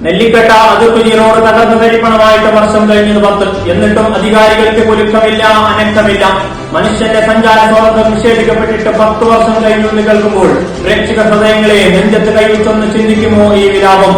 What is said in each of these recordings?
നെല്ലിക്കട്ട അതിർത്തി റോഡ് തകർന്നു തരിപ്പണമായിട്ട് വർഷം കഴിഞ്ഞത് 10. എന്നിട്ടും അധികാരികൾക്ക് കുലുക്കമില്ല, അനക്കമില്ല. മനുഷ്യന്റെ സഞ്ചാര സ്വാതന്ത്ര്യം നിഷേധിക്കപ്പെട്ടിട്ട് 10 വർഷം കഴിഞ്ഞു കേൾക്കുമ്പോൾ പ്രേക്ഷക ഹൃദയങ്ങളെ നെഞ്ചത്ത് കൈവച്ചൊന്ന് ചിന്തിക്കുമോ ഈ വിലാപം?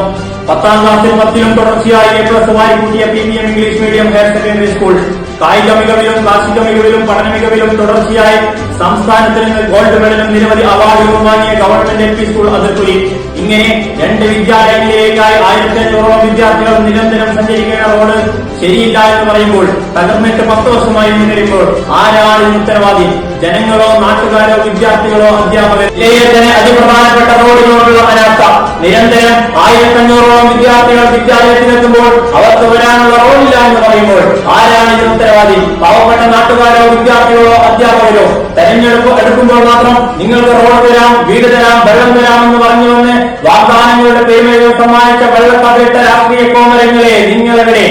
10ാം ക്ലാസ്സിൽ 10ലും തുടർച്ചയായി A+ വാരിക്കൂട്ടിയ PBM English medium higher secondary school. കായിക മികവിലും കാർഷിക മികവിലും പഠന മികവിലും തുടർച്ചയായി സംസ്ഥാനത്തിൽ നിന്ന് ഗോൾഡ് മെഡലും നിരവധി അവാർഡുകളും വാങ്ങിയ ഗവൺമെന്റ് LP സ്കൂൾ അതിർത്തി. ഇങ്ങനെ 2 വിദ്യാലയങ്ങളിലേക്കായി 1500ഓളം വിദ്യാർത്ഥികൾ നിരന്തരം സഞ്ചരിക്കേണ്ട റോഡ് ശരിയില്ല എന്ന് പറയുമ്പോൾ തകർന്നിട്ട് 10 വർഷമായി മുന്നേറുമ്പോൾ ആരാണ് ഉത്തരവാദി? ജനങ്ങളോ നാട്ടുകാരോ വിദ്യാർത്ഥികളോ അധ്യാപകർ? ജില്ലയിലെ അതിപ്രധാനപ്പെട്ട റോഡിനോടുള്ള അനാസ്ഥ. നിരന്തരം 1500ഓളം വിദ്യാർത്ഥികൾ വിദ്യാലയത്തിലെത്തുമ്പോൾ അവർക്ക് വരാനുള്ള റോഡില്ല എന്ന് പറയുമ്പോൾ ആരാണ് ഇതിന് ഉത്തരവാദി? പാവപ്പെട്ട നാട്ടുകാരോ വിദ്യാർത്ഥികളോ അധ്യാപകരോ? തെരഞ്ഞെടുപ്പ് എടുക്കുമ്പോൾ മാത്രം നിങ്ങൾക്ക് റോഡ് തരാം, വീട് തരാം, വെള്ളം തരാമെന്ന് പറഞ്ഞുവന്ന് വാഗ്ദാനങ്ങളുടെ പേരുകൾ സമ്മാനിച്ച വെള്ളക്കാരിട്ട രാഷ്ട്രീയ കോമരങ്ങളെ നിങ്ങളെവിടെ?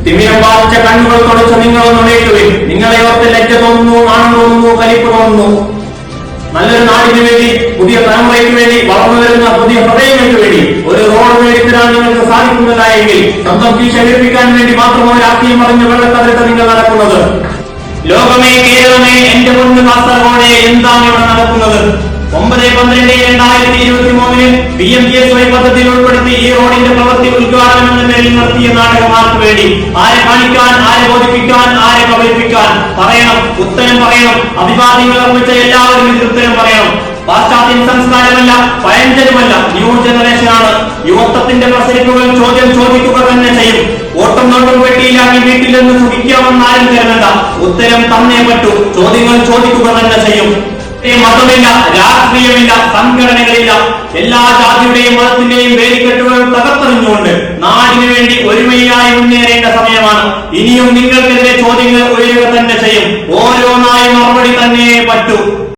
തിമിരം ബാധിച്ച കണ്ണുകൾ തുടച്ച് നിങ്ങളൊന്ന് ഉണരുവിൻ. നിങ്ങളെ ഓർത്ത് ലജ്ജ തോന്നുന്നു, നാണം തോന്നുന്നു, കലിപ്പ് തോന്നുന്നു. നല്ലൊരു നാടിന് വേണ്ടി, പുതിയ തലമുറയ്ക്ക് വേണ്ടി, വളർന്നു വരുന്ന പുതിയ ഹൃദയങ്ങൾക്ക് വേണ്ടി ഒരു റോഡ് മേടിച്ചിടാൻ നിങ്ങൾക്ക് സാധിക്കുന്നതായെങ്കിൽ സ്വന്തം കീശ വീർപ്പിക്കാൻ വേണ്ടി മാത്രമോ രാഷ്ട്രീയം പറഞ്ഞ വെള്ളക്കതിരത്ത് നിങ്ങൾ നടക്കുന്നത്? ലോകമേ, കേരളമേ, എന്റെ പൊന്ന് കാസർഗോഡ്, എന്താണ് ഇവിടെ നടക്കുന്നത്? 9/12/2023 PMGSY പദ്ധതിയിൽ ഉൾപ്പെടുത്തി ഈ റോഡിന്റെ പ്രവൃത്തി ഉദ്ഘാടനം എന്ന പേരിൽ നടത്തിയ നാടകമാർക്ക് വേണ്ടി ആരെ കാണിക്കാൻ, ആരെ ബോധിപ്പിക്കാൻ, ആരെ കബളിപ്പിക്കാൻ? പറയണം, ഉത്തരം പറയണം. അഭിവാദ്യങ്ങൾ അർപ്പിച്ച എല്ലാവരും ഇതിന് ഉത്തരം പറയണം. പാശ്ചാത്യൻ സംസ്കാരമല്ല, പഴഞ്ചനുമല്ല, ന്യൂ ജനറേഷനാണ്. യുവത്വത്തിന്റെ പ്രസരിപ്പുകൾ ചോദ്യം ചോദിക്കുക തന്നെ ചെയ്യും. ഓട്ടം നോട്ടും വെട്ടിയിലാക്കി വീട്ടിൽ നിന്ന് സുഖിക്കാമെന്ന് ആരും കരുതണ്ട. ഉത്തരം തന്നേ പറ്റൂ. ചോദ്യങ്ങൾ ചോദിക്കുക തന്നെ ചെയ്യും. മതമില്ല, രാഷ്ട്രീയമില്ല, സംഘടനകളില്ല. എല്ലാ ജാതിയുടെയും മതത്തിന്റെയും വേലിക്കെട്ടുകൾ തകർത്തെറിഞ്ഞുകൊണ്ട് നാടിനു വേണ്ടി ഒരുമയായി മുന്നേറേണ്ട സമയമാണ്. ഇനിയും നിങ്ങൾക്കെതിരെ ചോദ്യങ്ങൾ ഉയരുക തന്നെ ചെയ്യും. ഓരോന്നായി മറുപടി തന്നെ പറ്റൂ.